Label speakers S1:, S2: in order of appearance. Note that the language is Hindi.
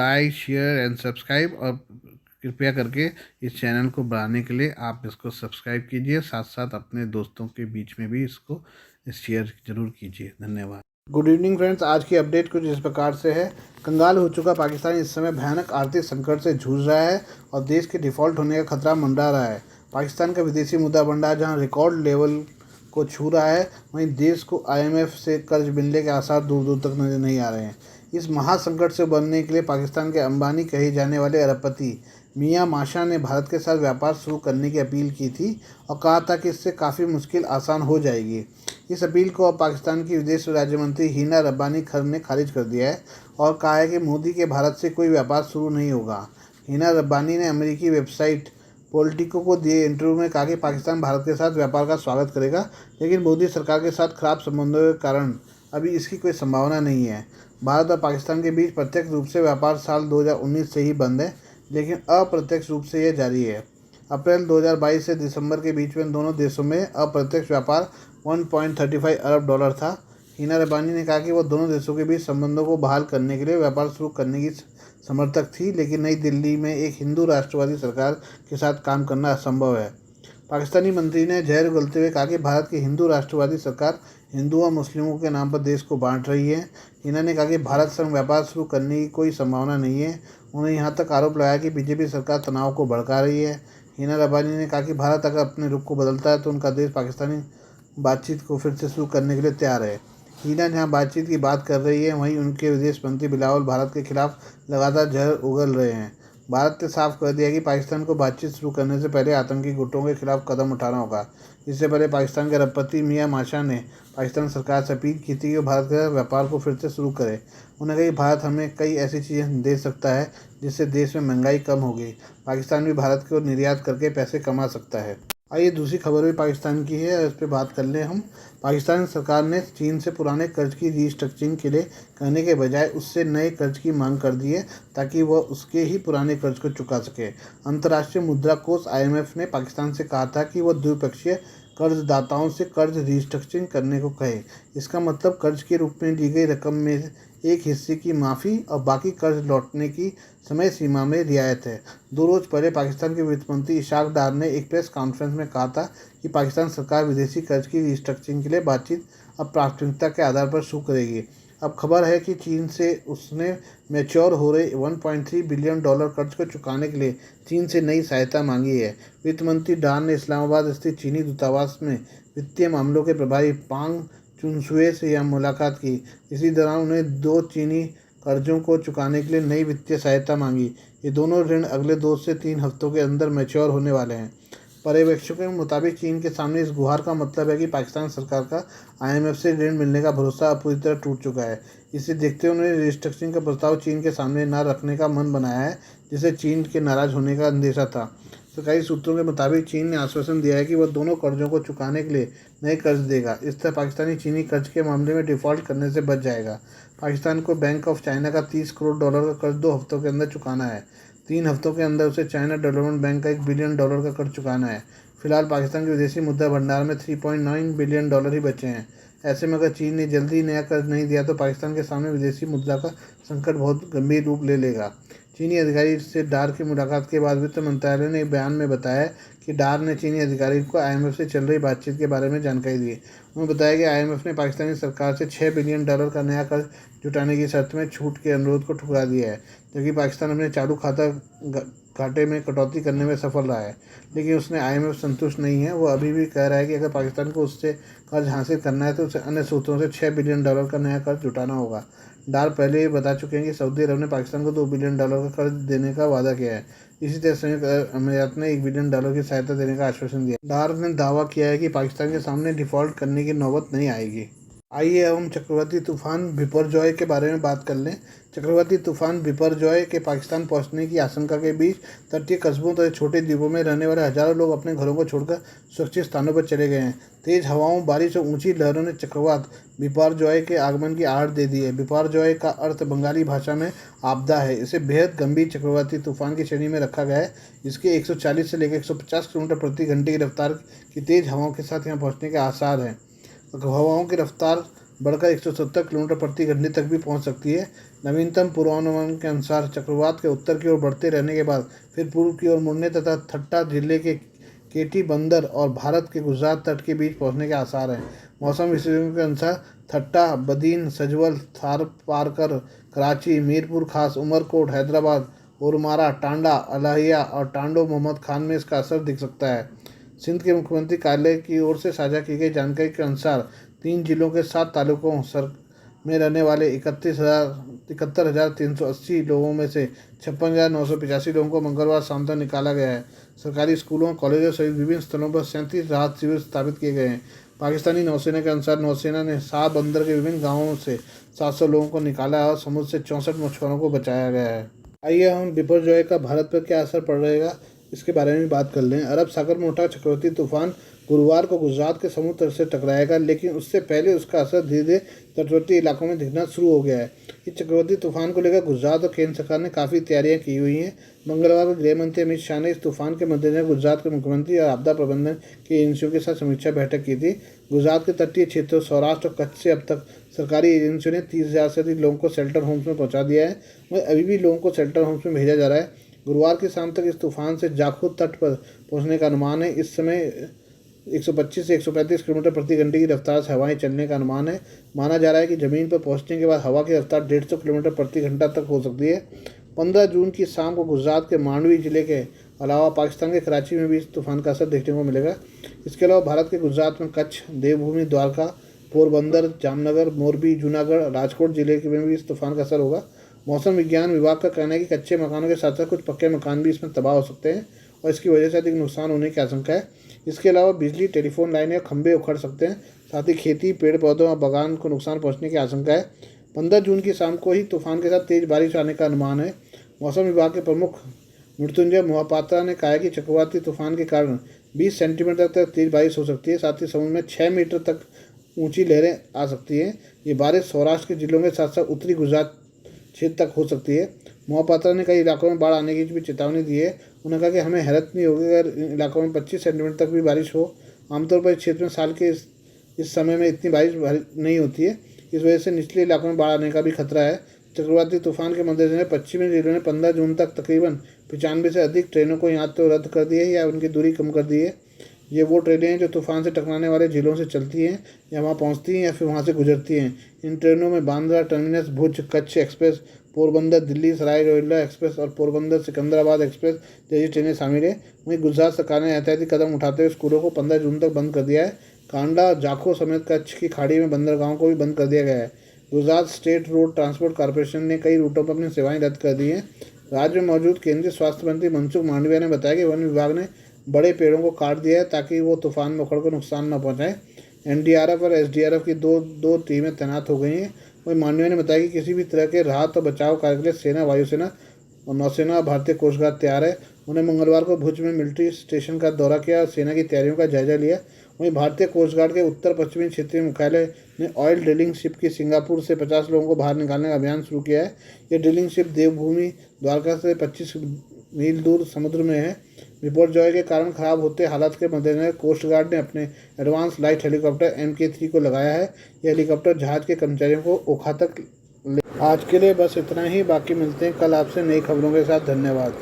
S1: लाइक शेयर एंड सब्सक्राइब, और कृपया करके इस चैनल को बढ़ाने के लिए आप इसको सब्सक्राइब कीजिए, साथ साथ अपने दोस्तों के बीच में भी इसको शेयर जरूर कीजिए। धन्यवाद। गुड इवनिंग फ्रेंड्स, आज की अपडेट कुछ इस प्रकार से है। कंगाल हो चुका पाकिस्तान इस समय भयानक आर्थिक संकट से जूझ रहा है और देश के डिफ़ॉल्ट होने का खतरा मंडरा रहा है। पाकिस्तान का विदेशी मुद्रा भंडार जहां रिकॉर्ड लेवल को छू रहा है, वहीं देश को IMF से कर्ज मिलने के आसार दूर दूर तक नजर नहीं आ रहे हैं। इस महासंकट से उबरने के लिए पाकिस्तान के अंबानी कहे जाने वाले अरबपति मियां माशा ने भारत के साथ व्यापार शुरू करने की अपील की थी और कहा था कि इससे काफ़ी मुश्किल आसान हो जाएगी। इस अपील को अब पाकिस्तान की विदेश राज्य मंत्री हिना रब्बानी खर ने खारिज कर दिया है और कहा है कि मोदी के भारत से कोई व्यापार शुरू नहीं होगा। हिना रब्बानी ने अमेरिकी वेबसाइट पॉलिटिको को दिए इंटरव्यू में कहा कि पाकिस्तान भारत के साथ व्यापार का स्वागत करेगा, लेकिन मोदी सरकार के साथ खराब संबंधों के कारण अभी इसकी कोई संभावना नहीं है। भारत और पाकिस्तान के बीच प्रत्यक्ष रूप से व्यापार साल 2019 से ही बंद है, लेकिन अप्रत्यक्ष रूप से यह जारी है। अप्रैल 2022 से दिसंबर के बीच में दोनों देशों में अप्रत्यक्ष व्यापार 1.35 अरब डॉलर था। हिना रब्बानी ने कहा कि वह दोनों देशों के बीच संबंधों को बहाल करने के लिए व्यापार शुरू करने की समर्थक थी, लेकिन नई दिल्ली में एक हिंदू राष्ट्रवादी सरकार के साथ काम करना असंभव है। पाकिस्तानी मंत्री ने जहर उगलते हुए कहा कि भारत की हिंदू राष्ट्रवादी सरकार हिंदुओं और मुस्लिमों के नाम पर देश को बांट रही है। हिना ने कहा कि भारत संग व्यापार शुरू करने की कोई संभावना नहीं है। उन्होंने यहाँ तक आरोप लगाया कि बीजेपी सरकार तनाव को भड़का रही है। हिना रब्बानी ने कहा कि भारत अगर अपने रुख को बदलता है तो उनका देश पाकिस्तानी बातचीत को फिर से शुरू करने के लिए तैयार है। हिना जहां बातचीत की बात कर रही है, वहीं उनके विदेश मंत्री बिलावल भारत के खिलाफ लगातार जहर उगल रहे हैं। भारत ने साफ कर दिया कि पाकिस्तान को बातचीत शुरू करने से पहले आतंकी गुटों के खिलाफ कदम उठाना होगा। इससे पहले पाकिस्तान के अरबपति मियां माशा ने पाकिस्तान सरकार से अपील की थी कि भारत के साथ व्यापार को फिर से शुरू करे। उन्होंने कहा कि भारत हमें कई ऐसी चीज़ें दे सकता है जिससे देश में महंगाई कम होगी। पाकिस्तान भी भारत को निर्यात करके पैसे कमा सकता है। आइए दूसरी खबर भी पाकिस्तान की है, इस पर बात कर लें हम। पाकिस्तान सरकार ने चीन से पुराने कर्ज की रीस्ट्रक्चरिंग के लिए कहने के बजाय उससे नए कर्ज की मांग कर दी है ताकि वह उसके ही पुराने कर्ज को चुका सके। अंतर्राष्ट्रीय मुद्रा कोष IMF ने पाकिस्तान से कहा था कि वह द्विपक्षीय कर्जदाताओं से कर्ज रीस्ट्रक्चरिंग करने को कहे। इसका मतलब कर्ज के रूप में दी गई रकम में एक हिस्से की माफ़ी और बाकी कर्ज लौटने की समय सीमा में रियायत है। 2 रोज़ पहले पाकिस्तान के वित्त मंत्री इशाक डार ने एक प्रेस कॉन्फ्रेंस में कहा था कि पाकिस्तान सरकार विदेशी कर्ज की रीस्ट्रक्चरिंग के लिए बातचीत अब प्राथमिकता के आधार पर शुरू करेगी। अब खबर है कि चीन से उसने मैच्योर हो रहे 1.3 बिलियन डॉलर कर्ज को चुकाने के लिए चीन से नई सहायता मांगी है। वित्त मंत्री डार ने इस्लामाबाद स्थित चीनी दूतावास में वित्तीय मामलों के प्रभारी पांग चुनसुए से यह मुलाकात की। इसी दौरान उन्हें 2 चीनी कर्जों को चुकाने के लिए नई वित्तीय सहायता मांगी। ये दोनों ऋण अगले 2 से 3 हफ्तों के अंदर मैच्योर होने वाले हैं। पर्यवेक्षकों के मुताबिक चीन के सामने इस गुहार का मतलब है कि पाकिस्तान सरकार का IMF से ऋण मिलने का भरोसा अब पूरी तरह टूट चुका है। इसे देखते हुए उन्होंने रिस्ट्रक्चरिंग का प्रस्ताव चीन के सामने न रखने का मन बनाया है, जिससे चीन के नाराज होने का अंदेशा था। सरकारी सूत्रों के मुताबिक चीन ने आश्वासन दिया है कि वह दोनों कर्जों को चुकाने के लिए नए कर्ज देगा। इस तरह पाकिस्तानी चीनी कर्ज के मामले में डिफ़ॉल्ट करने से बच जाएगा। पाकिस्तान को बैंक ऑफ चाइना का 30 करोड़ डॉलर का कर्ज 2 हफ्तों के अंदर चुकाना है। 3 हफ्तों के अंदर उसे चाइना डेवलपमेंट बैंक का $1 बिलियन का कर्ज चुकाना है। फिलहाल पाकिस्तान के विदेशी मुद्रा भंडार में $3.9 बिलियन ही बचे हैं। ऐसे में अगर चीन ने जल्दी नया कर्ज नहीं दिया तो पाकिस्तान के सामने विदेशी मुद्रा का संकट बहुत गंभीर रूप ले लेगा। चीनी अधिकारी से डार की मुलाकात के बाद वित्त मंत्रालय ने एक बयान में बताया कि डार ने चीनी अधिकारी को IMF से चल रही बातचीत के बारे में जानकारी दी। उन्होंने बताया कि IMF ने पाकिस्तानी सरकार से $6 बिलियन का नया कर्ज जुटाने की शर्त में छूट के अनुरोध को ठुकरा दिया है, जबकि पाकिस्तान अपने चालू खाता घाटे में कटौती करने में सफल रहा है। लेकिन उसने IMF संतुष्ट नहीं है। वो अभी भी कह रहा है कि अगर पाकिस्तान को उससे कर्ज हासिल करना है तो उसे अन्य सूत्रों से $6 बिलियन का नया कर्ज जुटाना होगा। डार पहले ही बता चुके हैं कि सऊदी अरब ने पाकिस्तान को $2 बिलियन का कर्ज देने का वादा किया है। इसी तरह संयुक्त अरब अमीरात ने $1 बिलियन की सहायता देने का आश्वासन दिया। डार ने दावा किया है कि पाकिस्तान के सामने डिफ़ॉल्ट करने की नौबत नहीं आएगी। आइए अब हम चक्रवाती तूफान बिपरजॉय के बारे में बात कर लें। चक्रवाती तूफान बिपरजॉय के पाकिस्तान पहुंचने की आशंका के बीच तटीय कस्बों तथा छोटे द्वीपों में रहने वाले हजारों लोग अपने घरों को छोड़कर सुरक्षित स्थानों पर चले गए हैं। तेज हवाओं, बारिश और ऊंची लहरों ने चक्रवात बिपरजॉय के आगमन की आहट दे दी है। बिपरजॉय का अर्थ बंगाली भाषा में आपदा है। इसे बेहद गंभीर चक्रवाती तूफान की श्रेणी में रखा गया है। इसके 140 से लेकर 150 किलोमीटर प्रति घंटे की रफ्तार की तेज हवाओं के साथ यहाँ पहुँचने के आसार हैं। हवाओं की रफ्तार बढ़कर 170 किलोमीटर प्रति घंटे तक भी पहुंच सकती है। नवीनतम पूर्वानुमान के अनुसार चक्रवात के उत्तर की ओर बढ़ते रहने के बाद फिर पूर्व की ओर मुड़ने तथा ठट्टा जिले के केटी बंदर और भारत के गुजरात तट के बीच पहुंचने के आसार हैं। मौसम विशेषज्ञों के अनुसार ठट्टा, बदीन, सजवल, थारपारकर, कराची, मीरपुर खास, उमरकोट, हैदराबाद, उरमारा, टांडा, अलाहिया और टांडो मोहम्मद खान में इसका असर दिख सकता है। सिंध के मुख्यमंत्री कार्यालय की ओर से साझा की गई जानकारी के अनुसार 3 जिलों के 7 तालुकों में रहने वाले 71,380 लोगों में से 56,985 लोगों को मंगलवार शाम तक निकाला गया है। सरकारी स्कूलों, कॉलेजों सहित विभिन्न स्थलों पर 37 राहत शिविर स्थापित किए गए हैं। पाकिस्तानी नौसेना के अनुसार नौसेना ने शाह बंदर के विभिन्न गांवों से 700 लोगों को निकाला है और समुद्र से 64 मछुआरों को बचाया गया है। आइए हम बिपरजॉय का भारत पर क्या असर पड़ रहेगा इसके बारे में बात कर लें। अरब सागर में उठा चक्रवाती तूफान गुरुवार को गुजरात के समुद्र तट से टकराएगा, लेकिन उससे पहले उसका असर धीरे धीरे तटवर्ती इलाकों में दिखना शुरू हो गया है। इस चक्रवाती तूफान को लेकर गुजरात और केंद्र सरकार ने काफ़ी तैयारियां की हुई हैं। मंगलवार को गृह मंत्री अमित शाह ने इस तूफान के मद्देनजर गुजरात के मुख्यमंत्री और आपदा प्रबंधन की एजेंसियों के साथ समीक्षा बैठक की थी। गुजरात के तटीय क्षेत्रों, सौराष्ट्र और कच्छ से अब तक सरकारी एजेंसियों ने 30,000 से अधिक लोगों को शेल्टर होम्स में पहुंचा दिया है। वहीं अभी भी लोगों को शेल्टर होम्स में भेजा जा रहा है। गुरुवार की शाम तक इस तूफान से जाखू तट पर पहुंचने का अनुमान है। इस समय 125 से 135 किलोमीटर प्रति घंटे की रफ्तार से हवाएं चलने का अनुमान है। माना जा रहा है कि ज़मीन पर पहुंचने के बाद हवा की रफ्तार 150 किलोमीटर प्रति घंटा तक हो सकती है। 15 जून की शाम को गुजरात के मांडवी जिले के अलावा पाकिस्तान के कराची में भी इस तूफान का असर देखने को मिलेगा। इसके अलावा भारत के गुजरात में कच्छ, देवभूमि, द्वारका, पोरबंदर, जामनगर, मोरबी, जूनागढ़, राजकोट जिले में भी इस तूफान का असर होगा। मौसम विज्ञान विभाग का कहना है कि कच्चे मकानों के साथ साथ कुछ पक्के मकान भी इसमें तबाह हो सकते हैं और इसकी वजह से अधिक नुकसान होने की आशंका है। इसके अलावा बिजली, टेलीफोन लाइन या खंभे उखड़ सकते हैं। साथ ही खेती, पेड़ पौधों और बागान को नुकसान पहुंचने की आशंका है। 15 जून की शाम को ही तूफान के साथ तेज बारिश आने का अनुमान है। मौसम विभाग के प्रमुख मृत्युंजय मोहपात्रा ने कहा है कि चक्रवाती तूफान के कारण 20 सेंटीमीटर तक तेज बारिश हो सकती है। साथ ही समुद्र में 6 मीटर तक ऊंची लहरें आ सकती हैं। ये बारिश सौराष्ट्र के जिलों के साथ साथ उत्तरी गुजरात क्षेत्र तक हो सकती है। मोहपात्रा ने कई इलाकों में बाढ़ आने की भी चेतावनी दी है। उन्होंने कहा कि हमें हैरत नहीं होगी अगर इन इलाकों में 25 सेंटीमीटर तक भी बारिश हो। आमतौर पर इस क्षेत्र में साल के इस समय में इतनी बारिश नहीं होती है। इस वजह से निचले इलाकों में बाढ़ आने का भी खतरा है। चक्रवाती तूफान के मद्देनजर पश्चिमी रेलवे ने 15 जून तक तकरीबन 95 से अधिक ट्रेनों को यहाँ तो रद्द कर दी है या उनकी दूरी कम कर दी है। ये वो ट्रेनें हैं जो तूफान से टकराने वाले जिलों से चलती हैं या वहाँ पहुँचती हैं या फिर वहाँ से गुजरती हैं। इन ट्रेनों में बांद्रा टर्मिनस, भुज, कच्छ एक्सप्रेस, पोरबंदर दिल्ली सराय रोहिल्ला एक्सप्रेस और पोरबंदर सिकंदराबाद एक्सप्रेस जैसी ट्रेनें शामिल है। वहीं गुजरात सरकार ने एहतियाती कदम उठाते हुए स्कूलों को 15 जून तक बंद कर दिया है। कांडा, जाखो समेत कच्छ की खाड़ी में बंदरगाहों को भी बंद कर दिया गया है। Gujarat state road transport corporation ने कई रूटों पर अपनी सेवाएं रद्द कर दी हैं। राज्य में मौजूद केंद्रीय स्वास्थ्य मंत्री मनसुख मांडविया ने बताया कि वन विभाग ने बड़े पेड़ों को काट दिया है ताकि वो तूफान में उखड़कर नुकसान न पहुंचाए। एनडीआरएफ और एसडीआरएफ की दो टीमें तैनात हो गई हैं। वहीं मांडविया ने बताया कि किसी भी तरह के राहत और बचाव कार्य के लिए सेना, वायुसेना और नौसेना और भारतीय कोस्ट गार्ड तैयार है। उन्होंने मंगलवार को भुज में मिलिट्री स्टेशन का दौरा किया और सेना की तैयारियों का जायजा लिया। वहीं भारतीय कोस्ट गार्ड के उत्तर पश्चिमी क्षेत्रीय मुख्यालय ने ऑयल ड्रिलिंग शिप की सिंगापुर से 50 लोगों को बाहर निकालने का अभियान शुरू किया है। यह ड्रिलिंग शिप देवभूमि द्वारका से 25 मील दूर समुद्र में है। बिपरजॉय के कारण खराब होते हालात के मद्देनजर कोस्ट गार्ड ने अपने एडवांस लाइट हेलीकॉप्टर MK3 को लगाया है। यह हेलीकॉप्टर जहाज के कर्मचारियों को ओखा तक आज के लिए बस इतना ही। बाकी मिलते हैं कल आपसे नई खबरों के साथ। धन्यवाद।